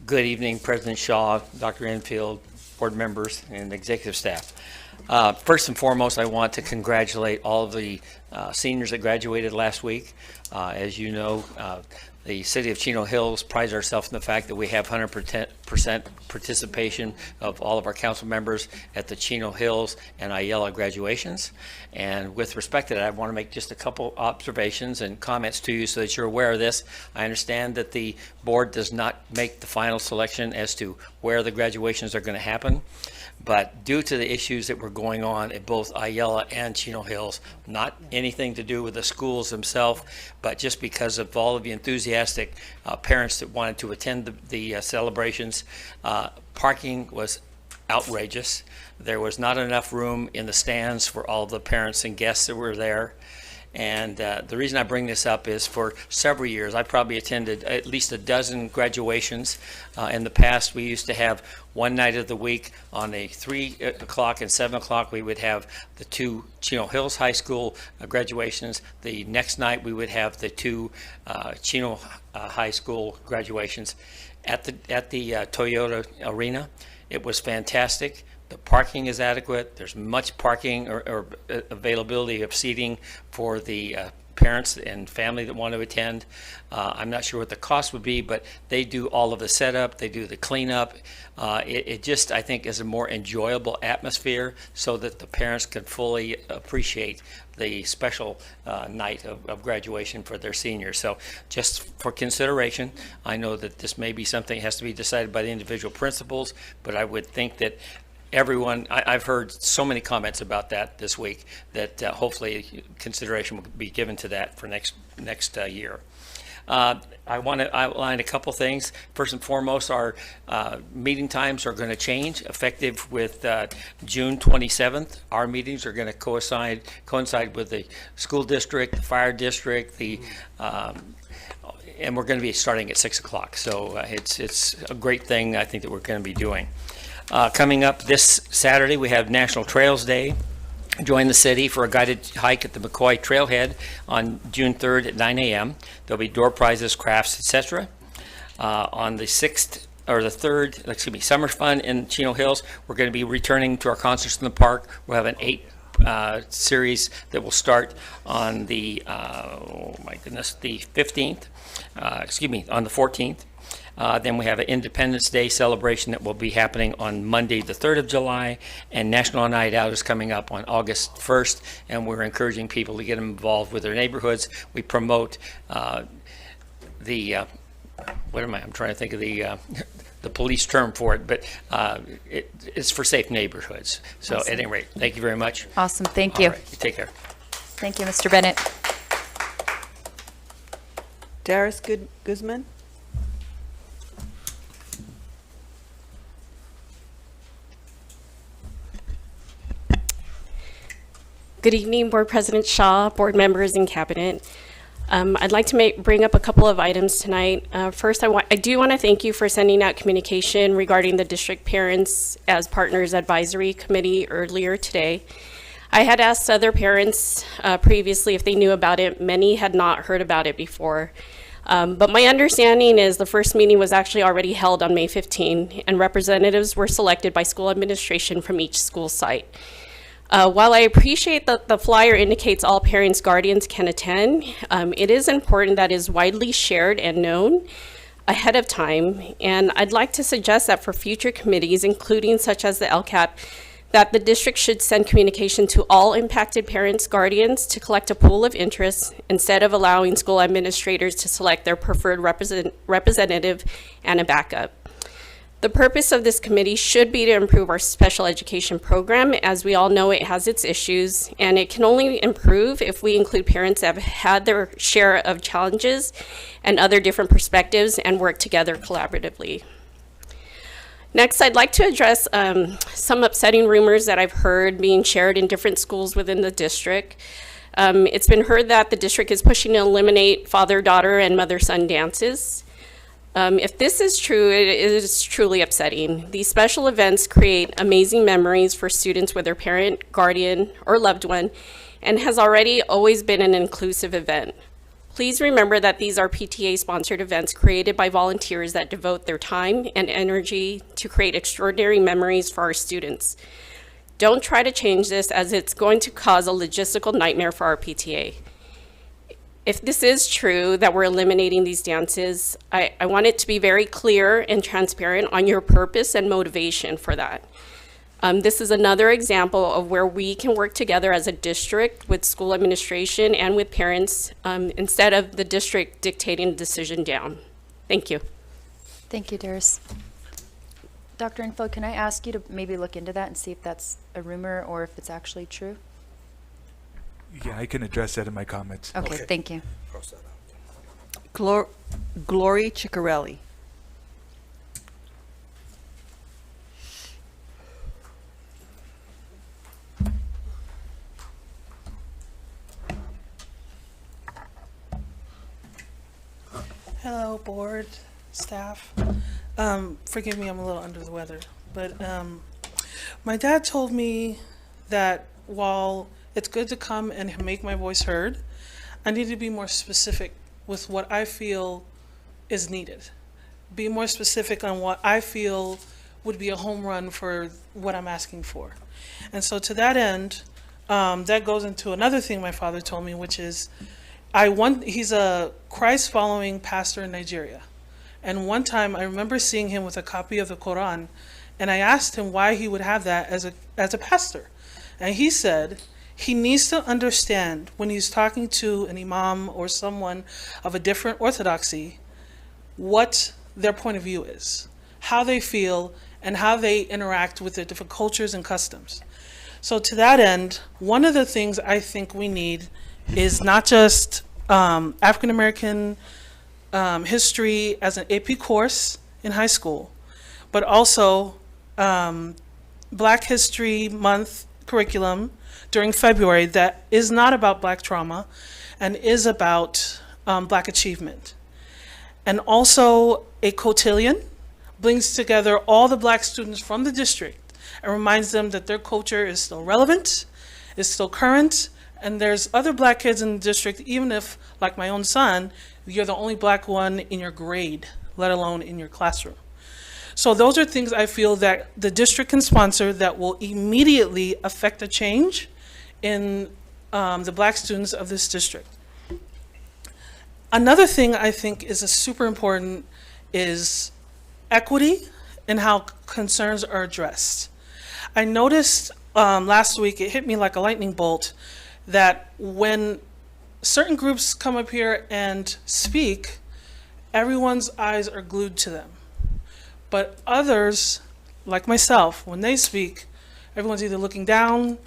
Good evening, President Shaw, Dr. Enfield, board members, and executive staff. First and foremost, I want to congratulate all of the seniors that graduated last week. As you know, the city of Chino Hills prides ourselves in the fact that we have 100% participation of all of our council members at the Chino Hills and Ayala graduations. And with respect to that, I want to make just a couple observations and comments to you so that you're aware of this. I understand that the board does not make the final selection as to where the graduations are going to happen. But due to the issues that were going on at both Ayala and Chino Hills, not anything to do with the schools themselves, but just because of all of the enthusiastic parents that wanted to attend the celebrations, parking was outrageous. There was not enough room in the stands for all the parents and guests that were there. And the reason I bring this up is for several years, I probably attended at least a dozen graduations. In the past, we used to have one night of the week on a 3 o'clock and 7 o'clock, we would have the two Chino Hills High School graduations. The next night, we would have the two Chino High School graduations at the Toyota Arena. It was fantastic. The parking is adequate. There's much parking or availability of seating for the parents and family that want to attend. I'm not sure what the cost would be, but they do all of the setup. They do the cleanup. It just, I think, is a more enjoyable atmosphere so that the parents can fully appreciate the special night of graduation for their seniors. So just for consideration, I know that this may be something that has to be decided by the individual principals, but I would think that everyone, I've heard so many comments about that this week that hopefully consideration will be given to that for next year. I want to outline a couple things. First and foremost, our meeting times are going to change effective with June 27th. Our meetings are going to coincide with the school district, the fire district, and we're going to be starting at 6 o'clock. So it's a great thing I think that we're going to be doing. Coming up this Saturday, we have National Trails Day. Join the city for a guided hike at the McCoy Trailhead on June 3rd at 9 a.m. There'll be door prizes, crafts, etc. On the 6th or the 3rd, Summer Fun in Chino Hills, we're going to be returning to our concerts in the park. We'll have an 8 series that will start on the the 15th. On the 14th. Then we have an Independence Day celebration that will be happening on Monday, the 3rd of July, and National Night Out is coming up on August 1st, and we're encouraging people to get involved with their neighborhoods. We promote I'm trying to think of the police term for it, but it's for safe neighborhoods. So awesome. At any rate, thank you very much. Awesome, thank you. All right, you take care. Thank you, Mr. Bennett. Darius Guzman. Good evening, Board President Shaw, board members, and cabinet. I'd like to bring up a couple of items tonight. First, I do want to thank you for sending out communication regarding the district parents as partners advisory committee earlier today. I had asked other parents previously if they knew about it. Many had not heard about it before. But my understanding is the first meeting was actually already held on May 15, and representatives were selected by school administration from each school site. While I appreciate that the flyer indicates all parents, guardians can attend, it is important that it is widely shared and known ahead of time. And I'd like to suggest that for future committees, including such as the LCAP, that the district should send communication to all impacted parents, guardians to collect a pool of interest instead of allowing school administrators to select their preferred representative and a backup. The purpose of this committee should be to improve our special education program. As we all know, it has its issues, and it can only improve if we include parents that have had their share of challenges and other different perspectives and work together collaboratively. Next, I'd like to address some upsetting rumors that I've heard being shared in different schools within the district. It's been heard that the district is pushing to eliminate father-daughter and mother-son dances. If this is true, it is truly upsetting. These special events create amazing memories for students with their parent, guardian, or loved one, and has already always been an inclusive event. Please remember that these are PTA-sponsored events created by volunteers that devote their time and energy to create extraordinary memories for our students. Don't try to change this, as it's going to cause a logistical nightmare for our PTA. If this is true, that we're eliminating these dances, I want it to be very clear and transparent on your purpose and motivation for that. This is another example of where we can work together as a district with school administration and with parents, instead of the district dictating the decision down. Thank you. Thank you, Doris. Dr. Info, can I ask you to maybe look into that and see if that's a rumor or if it's actually true? Yeah, I can address that in my comments. Okay, thank you. Glory Ciccarelli. Hello, board, staff. Forgive me, I'm a little under the weather, but my dad told me that while it's good to come and make my voice heard, I need to be more specific with what I feel is needed. Be more specific on what I feel would be a home run for what I'm asking for. And so to that end, that goes into another thing my father told me, which is he's a Christ-following pastor in Nigeria. And one time I remember seeing him with a copy of the Quran, and I asked him why he would have that as a pastor. And he said he needs to understand when he's talking to an imam or someone of a different orthodoxy, what their point of view is, how they feel, and how they interact with their different cultures and customs. So to that end, one of the things I think we need is not just African American history as an AP course in high school, but also Black History Month curriculum during February that is not about Black trauma and is about Black achievement. And also a cotillion brings together all the Black students from the district and reminds them that their culture is still relevant, is still current, and there's other Black kids in the district, even if, like my own son, you're the only Black one in your grade, let alone in your classroom. So those are things I feel that the district can sponsor that will immediately affect a change in the Black students of this district. Another thing I think is super important is equity and how concerns are addressed. I noticed last week, it hit me like a lightning bolt, that when certain groups come up here and speak, everyone's eyes are glued to them. But others, like myself, when they speak, everyone's either looking down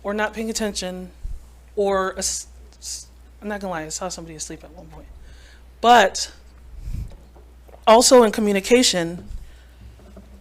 or not paying attention, or I'm not gonna lie, I saw somebody asleep at one point. But also in communication,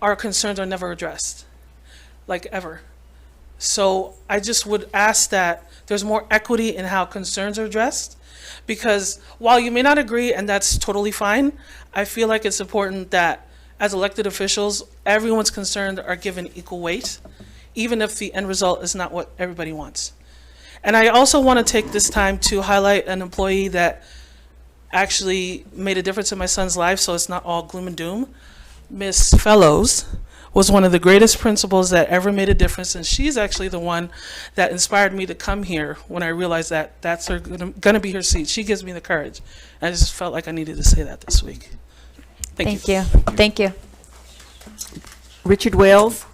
our concerns are never addressed, like ever. So I just would ask that there's more equity in how concerns are addressed, because while you may not agree, and that's totally fine, I feel like it's important that as elected officials, everyone's concerns are given equal weight, even if the end result is not what everybody wants. And I also want to take this time to highlight an employee that actually made a difference in my son's life, so it's not all gloom and doom. Miss Fellows was one of the greatest principals that ever made a difference, and she's actually the one that inspired me to come here when I realized that that's going to be her seat. She gives me the courage. I just felt like I needed to say that this week. Thank you. Thank you. Richard Wales.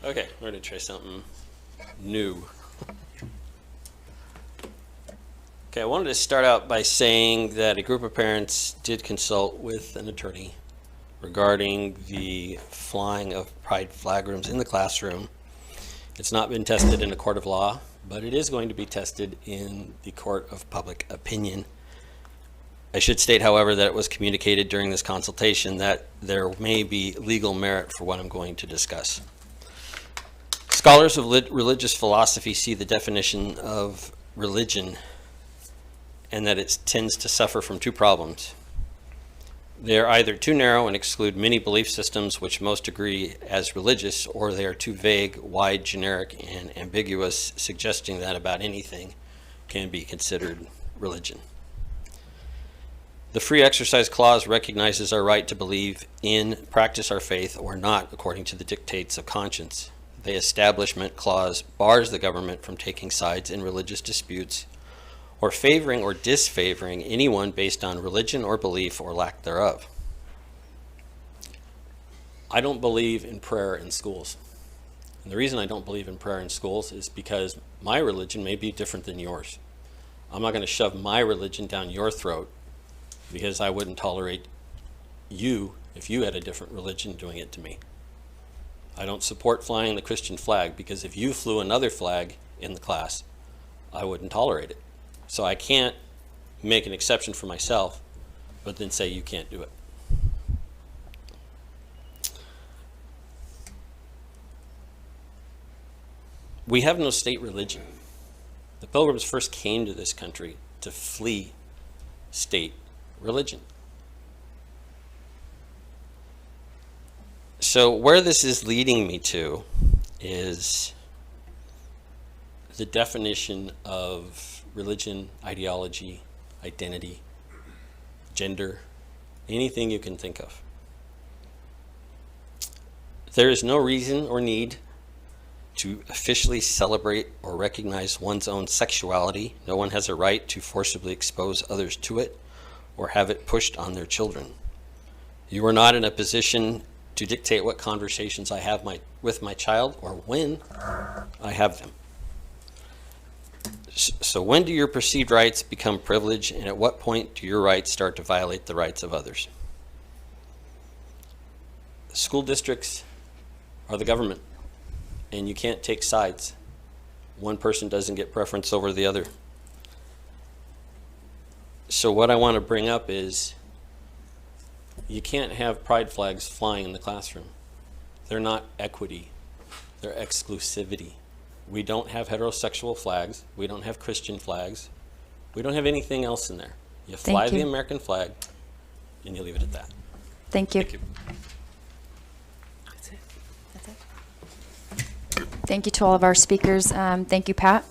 Okay, we're going to try something new. Okay, I wanted to start out by saying that a group of parents did consult with an attorney regarding the flying of pride flagrams in the classroom. It's not been tested in a court of law, but it is going to be tested in the court of public opinion. I should state, however, that it was communicated during this consultation that there may be legal merit for what I'm going to discuss. Scholars of religious philosophy see the definition of religion and that it tends to suffer from two problems. They are either too narrow and exclude many belief systems which most agree as religious, or they are too vague, wide, generic, and ambiguous, suggesting that about anything can be considered religion. The Free Exercise Clause recognizes our right to believe in, practice our faith, or not, according to the dictates of conscience. The Establishment Clause bars the government from taking sides in religious disputes or favoring or disfavoring anyone based on religion or belief or lack thereof. I don't believe in prayer in schools. And the reason I don't believe in prayer in schools is because my religion may be different than yours. I'm not going to shove my religion down your throat because I wouldn't tolerate you, if you had a different religion, doing it to me. I don't support flying the Christian flag because if you flew another flag in the class, I wouldn't tolerate it. So I can't make an exception for myself, but then say you can't do it. We have no state religion. The Pilgrims first came to this country to flee state religion. So where this is leading me to is the definition of religion, ideology, identity, gender, anything you can think of. There is no reason or need to officially celebrate or recognize one's own sexuality. No one has a right to forcibly expose others to it or have it pushed on their children. You are not in a position to dictate what conversations I have with my child or when I have them. So when do your perceived rights become privilege, and at what point do your rights start to violate the rights of others? School districts are the government, and you can't take sides. One person doesn't get preference over the other. So what I want to bring up is you can't have pride flags flying in the classroom. They're not equity, they're exclusivity. We don't have heterosexual flags. We don't have Christian flags. We don't have anything else in there. You fly Thank you. the American flag, and you leave it at that. Thank you. Thank you. Thank you to all of our speakers. Thank you, Pat.